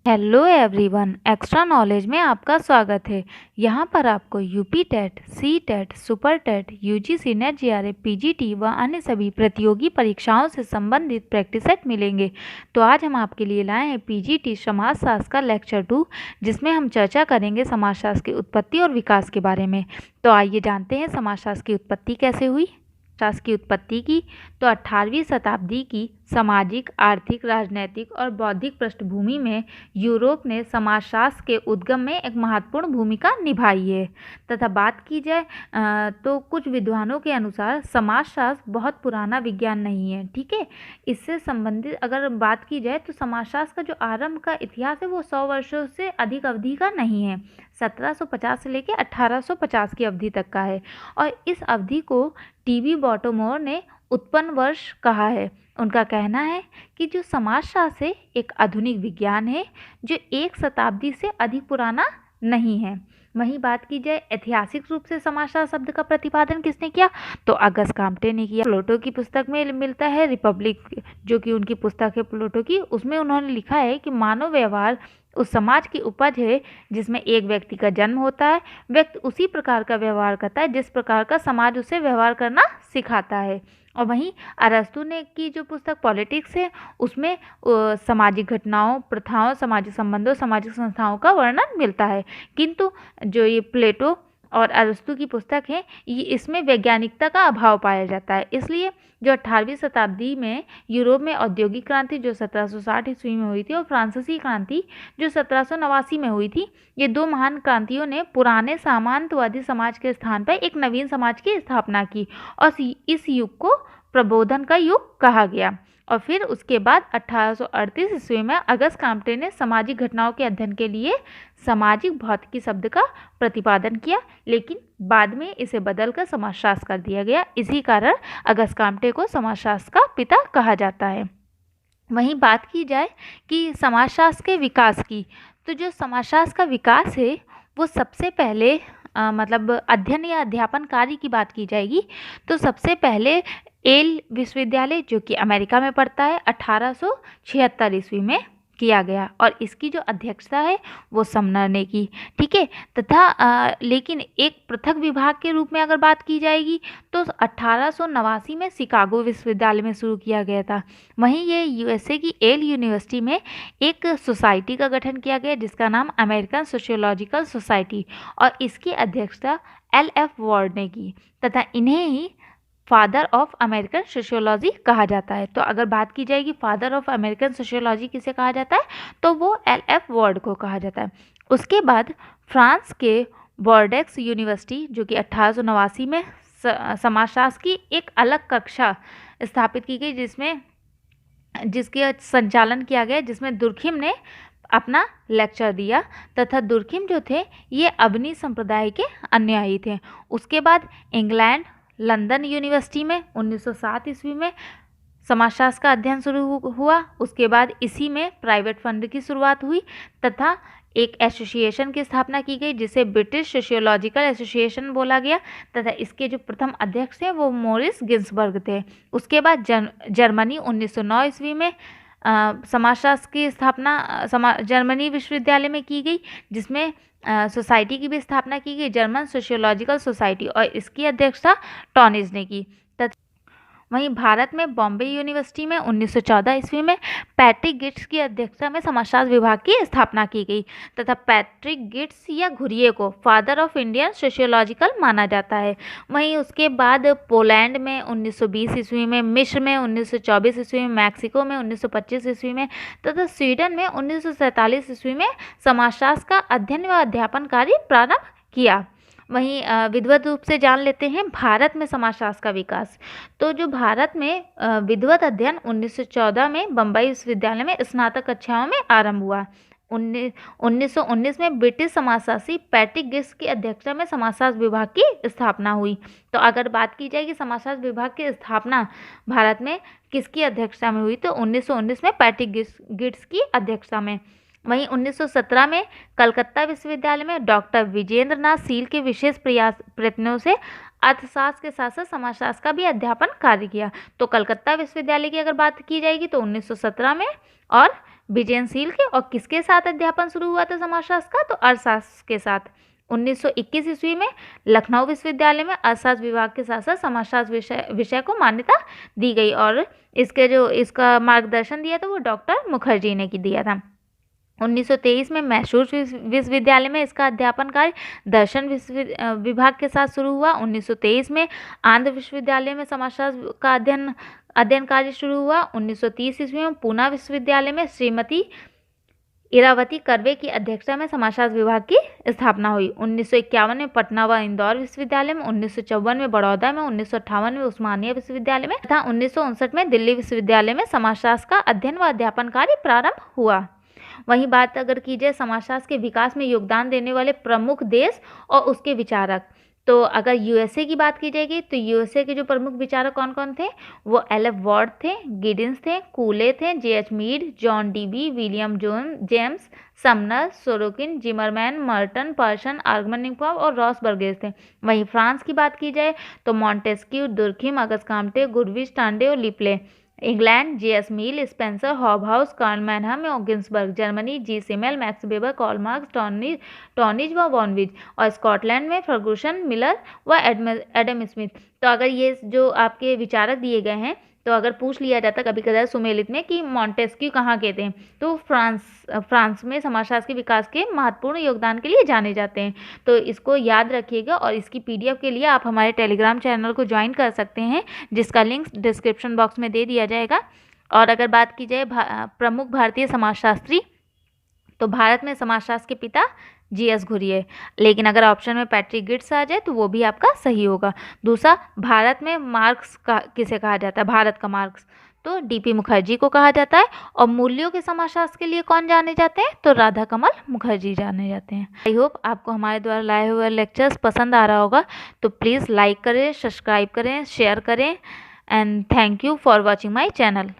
Hello everyone, extra knowledge में आपका स्वागत है। यहाँ पर आपको UP TET, C TET, super TET, UGC NET, JRF, PGT व अन्य सभी प्रतियोगी परीक्षाओं से संबंधित प्रैक्टिस सेट मिलेंगे। तो आज हम आपके लिए लाए हैं पीजीटी समाजशास्त्र का लेक्चर 2, जिसमें हम चर्चा करेंगे समाजशास्त्र की उत्पत्ति और विकास के बारे में। तो आइए जानते हैं समाजशास्त्र की उत्पत्ति कैसे हुई। शास्त्र की उत्पत्ति की तो 18वीं शताब्दी की सामाजिक, आर्थिक, राजनैतिक और बौद्धिक पृष्ठभूमि में यूरोप ने समाजशास्त्र के उद्गम में एक महत्वपूर्ण भूमिका निभाई है। तथा बात की जाए तो कुछ विद्वानों के अनुसार समाजशास्त्र बहुत पुराना विज्ञान नहीं है। ठीक है, इससे संबंधित अगर बात की जाए तो समाजशास्त्र का जो आरंभ का इतिहास है वो 100 वर्षों से अधिक अवधि का नहीं है। 1750 से लेकर 1850 की अवधि तक का है और इस अवधि को टीबी बॉटोमोर ने उत्पन्न वर्ष कहा है। उनका कहना है कि जो समाजशास्त्र है एक आधुनिक विज्ञान है जो एक शताब्दी से अधिक पुराना नहीं है। वहीं बात की जाए ऐतिहासिक रूप से समाजशास्त्र शब्द का प्रतिपादन किसने किया तो अगस्त काम्टे ने किया। प्लेटो की पुस्तक में मिलता है रिपब्लिक, जो कि उनकी पुस्तक है प्लेटो की, उसमें उन्होंने लिखा है कि मानव व्यवहार उस समाज की उपज है जिसमें एक व्यक्ति का जन्म होता है। व्यक्ति उसी प्रकार का व्यवहार करता है जिस प्रकार का समाज उसे व्यवहार करना सिखाता है। और वहीं अरस्तु ने की जो पुस्तक पॉलिटिक्स है उसमें सामाजिक घटनाओं, प्रथाओं, सामाजिक संबंधों, सामाजिक संस्थाओं का वर्णन मिलता है। किंतु जो ये प्लेटो और अरस्तु की पुस्तक है ये इसमें वैज्ञानिकता का अभाव पाया जाता है। इसलिए जो 18वीं शताब्दी में यूरोप में औद्योगिक क्रांति जो 1760 ईस्वी में हुई थी और फ्रांसीसी क्रांति जो 1789 में हुई थी, ये दो महान क्रांतियों ने पुराने सामंतवादी समाज के स्थान पर एक नवीन समाज की स्थापना की और इस युग को प्रबोधन का युग कहा गया। और फिर उसके बाद 1838 ईस्वी में अगस्त काम्टे ने सामाजिक घटनाओं के अध्ययन के लिए सामाजिक भौतिकी शब्द का प्रतिपादन किया, लेकिन बाद में इसे बदलकर समाजशास्त्र कर दिया गया। इसी कारण अगस्त काम्टे को समाजशास्त्र का पिता कहा जाता है। वहीं बात की जाए कि समाजशास्त्र के विकास की, तो जो समाजशास्त्र का विकास है वो सबसे पहले मतलब अध्ययन या अध्यापन कार्य की बात की जाएगी तो सबसे पहले येल विश्वविद्यालय जो कि अमेरिका में पड़ता है 1876 ईस्वी में किया गया और इसकी जो अध्यक्षता है वो समनर ने की। ठीक है, तथा लेकिन एक पृथक विभाग के रूप में अगर बात की जाएगी तो 1889 में शिकागो विश्वविद्यालय में शुरू किया गया था। वहीं ये यूएसए की येल यूनिवर्सिटी में एक सोसाइटी का गठन किया गया जिसका नाम अमेरिकन सोशियोलॉजिकल सोसाइटी और इसकी अध्यक्षता LF वार्ड ने की तथा इन्हें ही फादर ऑफ अमेरिकन सोशियोलॉजी कहा जाता है। तो अगर बात की जाएगी फादर ऑफ अमेरिकन सोशियोलॉजी किसे कहा जाता है तो वो LF वार्ड को कहा जाता है। उसके बाद फ्रांस के बोर्डेक्स यूनिवर्सिटी जो कि 1889 में समाजशास्त्र की एक अलग कक्षा स्थापित की गई जिसके संचालन किया गया जिसमें दुर्खिम ने अपना लेक्चर दिया तथा दुर्खिम जो थे ये अबनी संप्रदाय के अनुयायी थे। उसके बाद इंग्लैंड लंदन यूनिवर्सिटी में 1907 ईस्वी में समाजशास्त्र का अध्ययन शुरू हुआ। उसके बाद इसी में प्राइवेट फंड की शुरुआत हुई तथा एक एसोसिएशन की स्थापना की गई जिसे ब्रिटिश सोशियोलॉजिकल एसोसिएशन बोला गया तथा इसके जो प्रथम अध्यक्ष थे वो मोरिस गिन्सबर्ग थे। उसके बाद जर्मनी 1909 ईस्वी में समाजशास्त्र की स्थापना जर्मनी विश्वविद्यालय में की गई जिसमें सोसाइटी की भी स्थापना की गई, जर्मन सोशियोलॉजिकल सोसाइटी, और इसकी अध्यक्षता टॉनिज ने की। वहीं भारत में बॉम्बे यूनिवर्सिटी में 1914 ईस्वी में पैट्रिक गिट्स की अध्यक्षता में समाजशास्त्र विभाग की स्थापना की गई तथा पैट्रिक गिट्स या घुरिये को फादर ऑफ इंडियन सोशियोलॉजिकल माना जाता है। वहीं उसके बाद पोलैंड में 1920 ईस्वी में, मिस्र में 1924 ईस्वी में, मैक्सिको में 1925 ईस्वी में तथा स्वीडन में 1947 ईस्वी में समाजशास्त्र का अध्ययन व अध्यापन कार्य प्रारंभ किया। वहीं विधिवत रूप से जान लेते हैं भारत में समाजशास्त्र का विकास। तो जो भारत में विधिवत अध्ययन 1914 में बम्बई विश्वविद्यालय में स्नातक कक्षाओं में आरंभ हुआ। 1919 में ब्रिटिश समाजशास्त्री पैट्रिक गिट्स की अध्यक्षता में समाजशास्त्र विभाग की स्थापना हुई। तो अगर बात की जाए कि समाजशास्त्र विभाग की स्थापना भारत में किसकी अध्यक्षता में हुई तो 1919 में पैट्रिक गिट्स की अध्यक्षता में। वहीं 1917 में कलकत्ता विश्वविद्यालय में डॉक्टर विजेंद्र नाथ सील के विशेष प्रयत्नों से अर्थशास्त्र के साथ साथ समाजशास्त्र का भी अध्यापन कार्य किया। तो कलकत्ता विश्वविद्यालय की अगर बात की जाएगी तो 1917 में और विजयनशील के और किसके साथ अध्यापन शुरू हुआ था समाजशास्त्र का? तो अर्थशास्त्र के साथ। 1921 ईस्वी में लखनऊ विश्वविद्यालय में अर्थशास्त्र विभाग के साथ साथ समाजशास्त्र विषय को मान्यता दी गई और इसका मार्गदर्शन दिया था वो डॉक्टर मुखर्जी ने दिया था। 1923 में मैसूर विश्वविद्यालय में इसका अध्यापन कार्य दर्शन विभाग के साथ शुरू हुआ। 1923 में आंध्र विश्वविद्यालय में समाजशास्त्र का अध्ययन कार्य शुरू हुआ। 1930 ईस्वी में पूना विश्वविद्यालय में श्रीमती इरावती कर्वे की अध्यक्षता में समाजशास्त्र विभाग की स्थापना हुई। 1951 में पटना व इंदौर विश्वविद्यालय में, 1954 में बड़ौदा में, 1958 में उस्मानिया विश्वविद्यालय में तथा 1959 में दिल्ली विश्वविद्यालय में समाजशास्त्र का अध्ययन व अध्यापन कार्य प्रारंभ हुआ। वहीं बात अगर की जाए समाजशास्त्र के विकास में योगदान देने वाले प्रमुख देश और उसके विचारक, तो अगर यूएसए की बात की जाएगी तो यूएसए के जो प्रमुख विचारक कौन कौन थे? वो एल.एफ. वॉर्ड थे, गिडिंस थे, कूले थे, J H. Mead, John Dewey, William James, Sumner, Sorokin, Zimmerman, Merton, Parsons, Ogburn Nimkoff और रॉस बर्गेस थे। वहीं फ्रांस की बात की जाए तो Montesquieu, Durkheim, Auguste Comte, Gurvitch, Tarde और Le Play. England J S. Mill, Spencer, Hobhouse, Karl Mannheim और Ginsberg. Germany G. Simmel, Max Weber, Karl Marx, Tönnies व वॉनविच। और स्कॉटलैंड में फर्गूसन, मिलर व एडम स्मिथ। तो अगर ये जो आपके विचारक दिए गए हैं, तो अगर पूछ लिया जाता कभी कदार सुमेलित में कि मॉन्टेस्क्यू कहाँ के थे, तो फ्रांस में समाजशास्त्र के विकास के महत्वपूर्ण योगदान के लिए जाने जाते हैं। तो इसको याद रखिएगा और इसकी पीडीएफ के लिए आप हमारे टेलीग्राम चैनल को ज्वाइन कर सकते हैं, जिसका लिंक डिस्क्रिप्शन बॉक्स में दे दिया जाएगा। और अगर बात की जाए प्रमुख भारतीय समाजशास्त्री, तो भारत में समाजशास्त्र के पिता जी.एस. घुरिये, लेकिन अगर ऑप्शन में पैट्रिक गिट्स आ जाए तो वो भी आपका सही होगा। दूसरा, भारत में मार्क्स का किसे कहा जाता है? भारत का मार्क्स, तो डी.पी. मुखर्जी को कहा जाता है। और मूल्यों के समाजशास्त्र के लिए कौन जाने जाते हैं? तो राधा कमल मुखर्जी जाने जाते हैं। आई होप आपको हमारे द्वारा लाए हुए लेक्चर्स पसंद आ रहा होगा, तो प्लीज़ लाइक करें, सब्सक्राइब करें, शेयर करें and thank you for watching my channel.